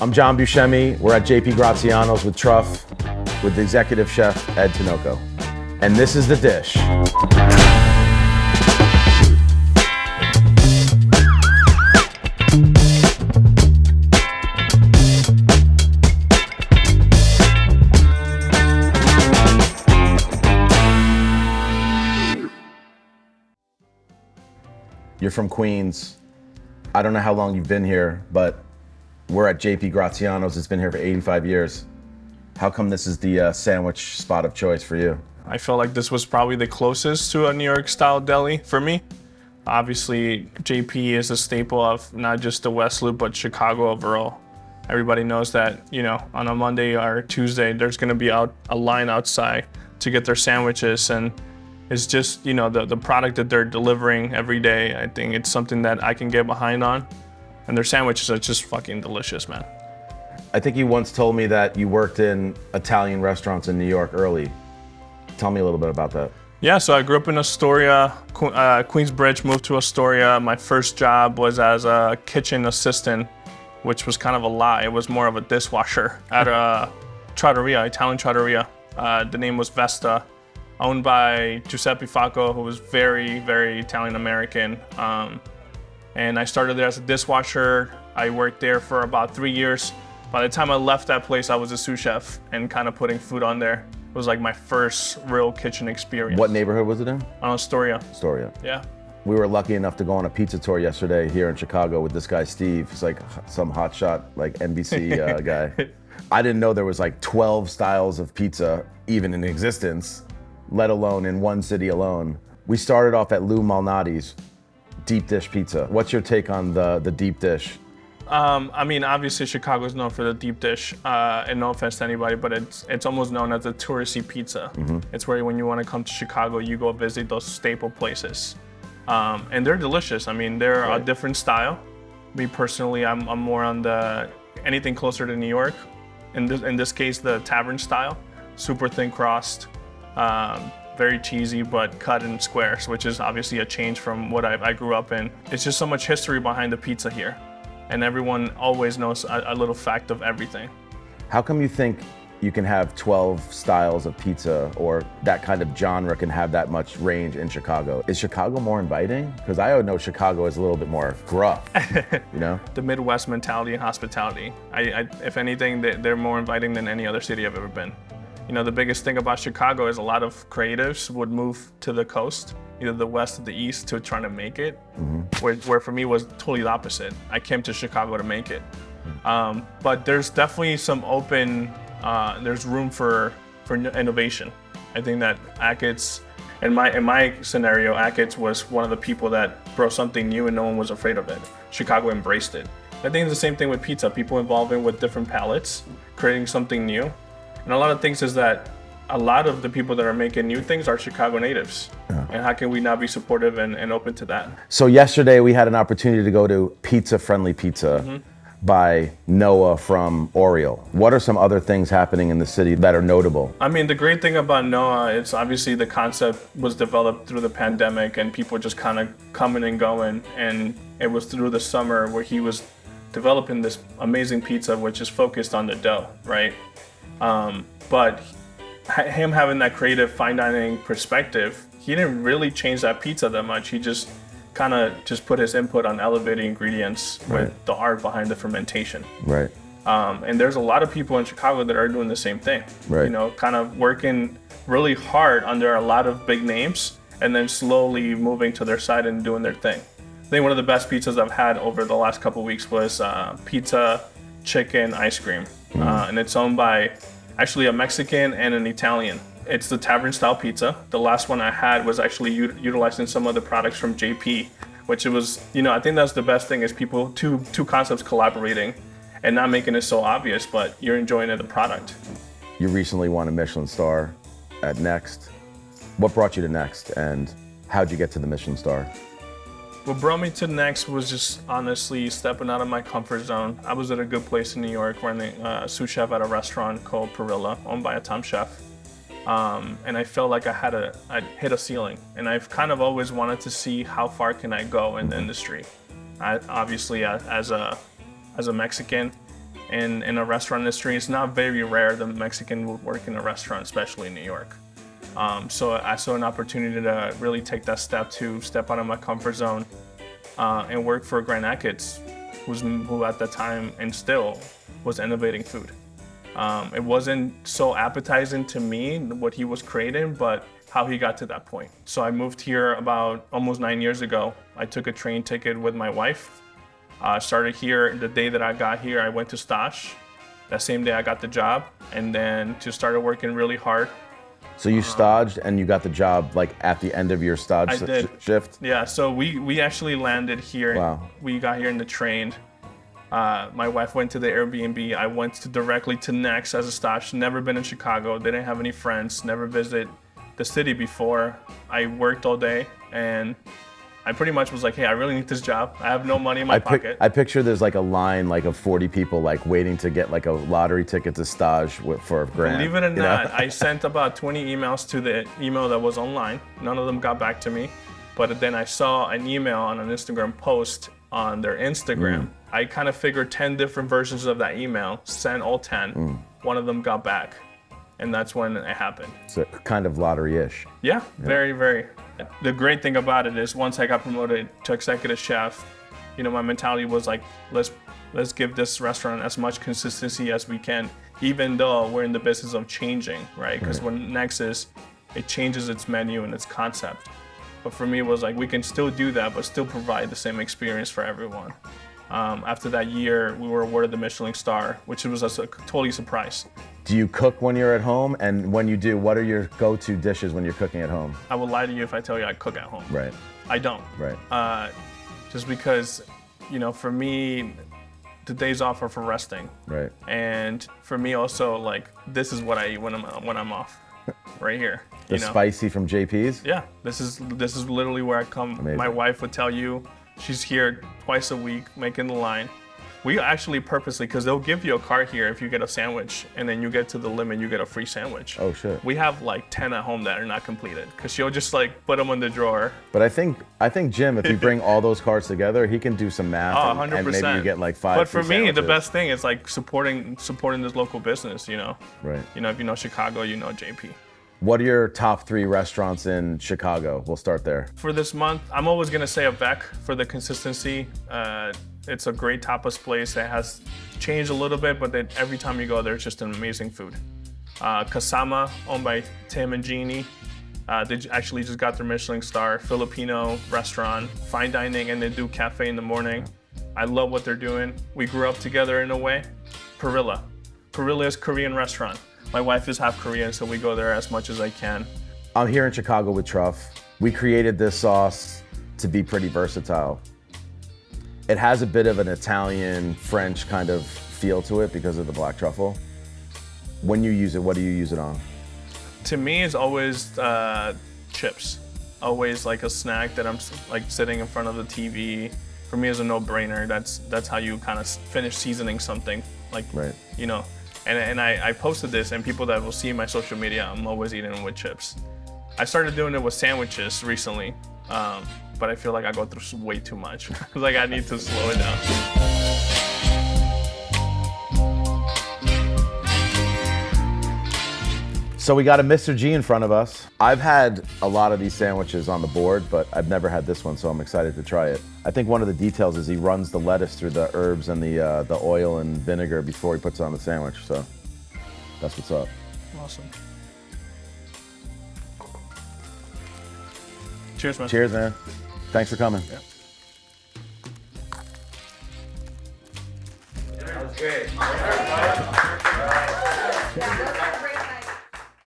I'm Jon Buscemi. We're at JP Graziano's with TRUFF with the executive chef, Ed Tinoco. And this is the dish. You're from Queens. I don't know how long you've been here, but we're at JP Graziano's. It's been here for 85 years. How come this is the sandwich spot of choice for you? I felt like this was probably the closest to a New York style deli for me. Obviously, JP is a staple of not just the West Loop, but Chicago overall. Everybody knows that, you know, on a Monday or Tuesday, there's gonna be a line outside to get their sandwiches, and it's just, you know, the product that they're delivering every day. I think it's something that I can get behind on, and their sandwiches are just fucking delicious, man. I think you once told me that you worked in Italian restaurants in New York early. Tell me a little bit about that. Yeah, so I grew up in Astoria, Queensbridge, moved to Astoria. My first job was as a kitchen assistant, which was kind of a lie. It was more of a dishwasher at a trattoria, Italian trattoria. The name was Vesta, owned by Giuseppe Facco, who was very, very Italian-American. And I started there as a dishwasher. I worked there for about 3 years. By the time I left that place, I was a sous chef and kind of putting food on there. It was like my first real kitchen experience. What neighborhood was it in? Astoria. Astoria. Yeah. We were lucky enough to go on a pizza tour yesterday here in Chicago with this guy, Steve. He's like some hotshot, like NBC guy. I didn't know there was like 12 styles of pizza even in existence, let alone in one city alone. We started off at Lou Malnati's deep dish pizza. What's your take on the deep dish? I mean, obviously Chicago is known for the deep dish, and no offense to anybody, but it's almost known as the touristy pizza. Mm-hmm. It's where when you want to come to Chicago, you go visit those staple places. And they're delicious. I mean, they're a different style. Me personally, I'm more on the anything closer to New York. In this case, the tavern style, super thin crust, very cheesy, but cut in squares, which is obviously a change from what I grew up in. It's just so much history behind the pizza here. And everyone always knows a little fact of everything. How come you think you can have 12 styles of pizza, or that kind of genre can have that much range in Chicago? Is Chicago more inviting? Because I know Chicago is a little bit more gruff, you know? The Midwest mentality and hospitality. If anything, they're more inviting than any other city I've ever been. You know, the biggest thing about Chicago is a lot of creatives would move to the coast, either the west or the east, to try to make it, where for me was totally the opposite. I came to Chicago to make it. But there's definitely some there's room for innovation. I think that Achatz, in my scenario, Achatz was one of the people that brought something new and no one was afraid of it. Chicago embraced it. I think it's the same thing with pizza, people involving with different palettes, creating something new. And a lot of things is that a lot of the people that are making new things are Chicago natives. Yeah. And how can we not be supportive and open to that? So yesterday we had an opportunity to go to Pizza Friendly Pizza by Noah from Oriole. What are some other things happening in the city that are notable? I mean, the great thing about Noah is obviously the concept was developed through the pandemic and people just kind of coming and going. And it was through the summer where he was developing this amazing pizza, which is focused on the dough, right? But him having that creative fine dining perspective, he didn't really change that pizza that much. He just kind of put his input on elevating ingredients with the art behind the fermentation. Right. And there's a lot of people in Chicago that are doing the same thing. Right. You know, kind of working really hard under a lot of big names and then slowly moving to their side and doing their thing. I think one of the best pizzas I've had over the last couple of weeks was pizza, chicken, ice cream. And it's owned by actually a Mexican and an Italian. It's the tavern style pizza. The last one I had was actually utilizing some of the products from JP, which it was, you know, I think that's the best thing is people, two concepts collaborating and not making it so obvious, but you're enjoying the product. You recently won a Michelin-Star at Next. What brought you to Next and how'd you get to the Michelin-Star? What brought me to Next was just honestly stepping out of my comfort zone. I was at a good place in New York running sous chef at a restaurant called Perilla, owned by a Tom chef. And I felt like I'd hit a ceiling. And I've kind of always wanted to see how far can I go in the industry. Obviously as a Mexican, in a restaurant industry. It's not very rare that Mexican would work in a restaurant, especially in New York. So I saw an opportunity to really take that step out of my comfort zone and work for Grant Achatz, who at the time and still was innovating food. It wasn't so appetizing to me what he was creating, but how he got to that point. So I moved here about almost 9 years ago. I took a train ticket with my wife. Started here the day that I got here. I went to stage. That same day I got the job, and then just started working really hard. So you staged and you got the job like at the end of your stage shift? Yeah, so we actually landed here. Wow. We got here in the train. My wife went to the Airbnb. I went directly to Next as a stage. Never been in Chicago. Didn't have any friends. Never visited the city before. I worked all day, and I pretty much was like, hey, I really need this job. I have no money in my pocket. I picture there's like a line like of 40 people like waiting to get like a lottery ticket to stage for Grant. Believe it or not, I sent about 20 emails to the email that was online. None of them got back to me. But then I saw an email on an Instagram post on their Instagram. I kind of figured 10 different versions of that email, sent all 10. One of them got back. And that's when it happened. So kind of lottery-ish. Yeah, very, very. The great thing about it is once I got promoted to executive chef, you know, my mentality was like, let's give this restaurant as much consistency as we can, even though we're in the business of changing, right? Because when Next it changes its menu and its concept. But for me, it was like, we can still do that, but still provide the same experience for everyone. After that year, we were awarded the Michelin-Star, which was a totally surprise. Do you cook when you're at home? And when you do, what are your go-to dishes when you're cooking at home? I will lie to you if I tell you I cook at home. Right. I don't. Right. Just because, you know, for me, the days off are for resting. Right. And for me also, like, this is what I eat when I'm off, right here. The spicy from JP's? Yeah, this is literally where I come. Amazing. My wife would tell you, she's here twice a week making the line. We actually purposely, because they'll give you a card here if you get a sandwich, and then you get to the limit, you get a free sandwich. Oh shit. We have like 10 at home that are not completed, because she'll just like put them in the drawer. But I think Jim, if you bring all those cards together, he can do some math. Oh, 100%. And maybe you get like 5 But for me, sandwiches. the best thing is like supporting this local business, you know? Right. You know, if you know Chicago, you know JP. What are your top 3 restaurants in Chicago? We'll start there. For this month, I'm always gonna say Avec for the consistency. It's a great tapas place that has changed a little bit, but then every time you go there, it's just an amazing food. Kasama, owned by Tim and Jeannie. They actually just got their Michelin-Star, Filipino restaurant, fine dining, and they do cafe in the morning. I love what they're doing. We grew up together in a way. Perilla. Perilla is a Korean restaurant. My wife is half Korean, so we go there as much as I can. I'm here in Chicago with TRUFF. We created this sauce to be pretty versatile. It has a bit of an Italian, French kind of feel to it because of the black truffle. When you use it, what do you use it on? To me, it's always chips. Always like a snack that I'm like sitting in front of the TV. For me, it's a no-brainer. That's how you kind of finish seasoning something. Like, right. You know. And I posted this, and people that will see my social media, I'm always eating them with chips. I started doing it with sandwiches recently, but I feel like I go through way too much. Like I need to slow it down. So we got a Mr. G in front of us. I've had a lot of these sandwiches on the board, but I've never had this one, so I'm excited to try it. I think one of the details is he runs the lettuce through the herbs and the oil and vinegar before he puts it on the sandwich, so that's what's up. Awesome. Cheers, man. Cheers, man. Thanks for coming. Yeah. That was great.